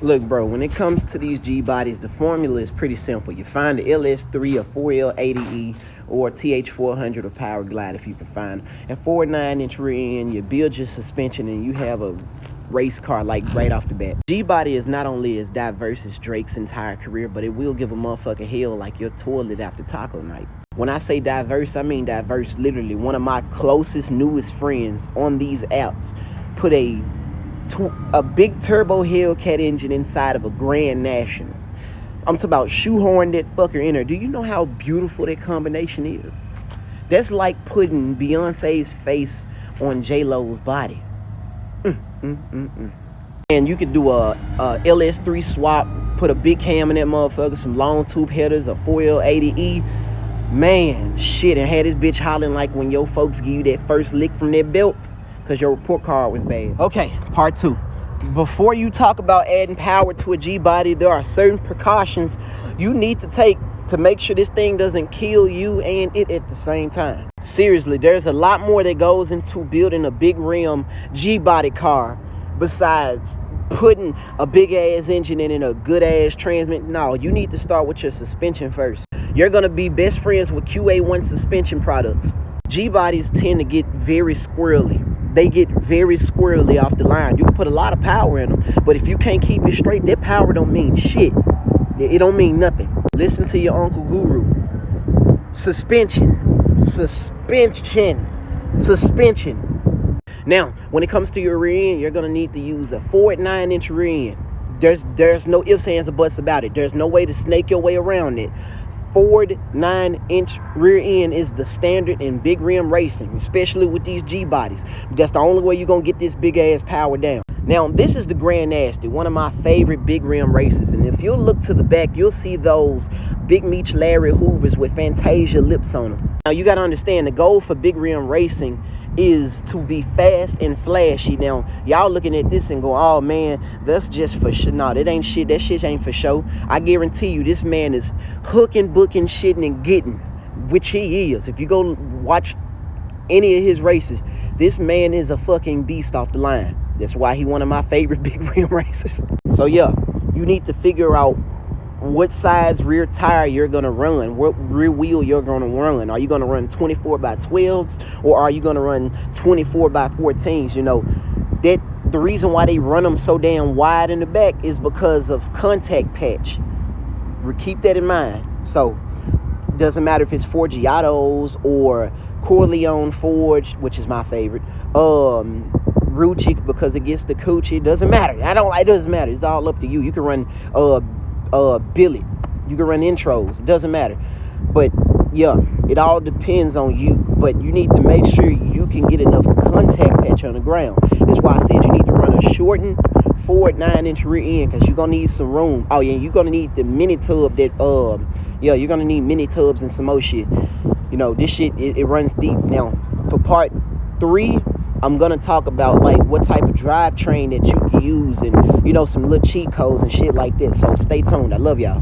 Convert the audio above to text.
Look, bro, when it comes to these G bodies, the formula is pretty simple. You find the LS3 or 4L80E or TH400 or Power Glide if you can find a 4.9-inch rear end. You build your suspension and you have a race car like right off the bat. G body is not only as diverse as Drake's entire career, but it will give a motherfucker hell like your toilet after taco night. When I say diverse, I mean diverse literally. One of my closest, newest friends on these apps put a big turbo Hellcat engine inside of a Grand National. I'm talking about shoehorned that fucker in there. Do you know how beautiful that combination is? That's like putting Beyonce's face on J-Lo's body. And you could do a LS3 swap, put a big cam in that motherfucker, some long tube headers, a 4L80E. Man, shit, and had this bitch hollering like when your folks give you that first lick from that belt because your report card was bad. Okay, part 2. Before you talk about adding power to a G-body, there are certain precautions you need to take to make sure this thing doesn't kill you and it at the same time. Seriously, there's a lot more that goes into building a big rim G-body car besides putting a big ass engine in and a good ass transmission. No, you need to start with your suspension first. You're gonna be best friends with QA1 suspension products. G-bodies tend to get very squirrely. They get very squirrely off the line. You can put a lot of power in them, but if you can't keep it straight, that power don't mean shit. It don't mean nothing. Listen to your Uncle Guru. Suspension. Now, when it comes to your rear end, you're gonna need to use a 4.9-inch rear end. There's no ifs, ands, or buts about it. There's no way to snake your way around it. 4.9-inch rear end is the standard in big rim racing, especially with these G bodies. That's the only way you're gonna get this big ass power down. Now, this is the Grand Nasty, one of my favorite big rim races, and if you'll look to the back, you'll see those Big Meech Larry Hoovers with Fantasia lips on them. Now, you gotta understand, the goal for big rim racing is to be fast and flashy. Now, y'all looking at this and go, oh man, that's just for show. No, that ain't shit. That shit ain't for show. I guarantee you, this man is hooking, booking, shitting, and getting, which he is. If you go watch any of his races, this man is a fucking beast off the line. That's why he one of my favorite big rim racers. So yeah, you need to figure out what size rear tire you're gonna run, what rear wheel you're gonna run. Are you gonna run 24x12s or are you gonna run 24x14s? You know, that the reason why they run them so damn wide in the back is because of contact patch. Keep that in mind. So it doesn't matter if it's Forgiatos or Corleone Forge, which is my favorite, Ruchik because it gets the coochie. It doesn't matter. It doesn't matter. It's all up to you. You can run billet, you can run intros, it doesn't matter. But yeah, it all depends on you, but you need to make sure you can get enough contact patch on the ground. That's why I said you need to run a shortened 4.9-inch rear end because you're gonna need some room. Oh yeah, you're gonna need the mini tub that yeah, you're gonna need mini tubs and some more shit. You know, this shit it runs deep. Now for part 3, I'm gonna talk about like what type of drivetrain that you can use and, you know, some little cheat codes and shit like that. So stay tuned. I love y'all.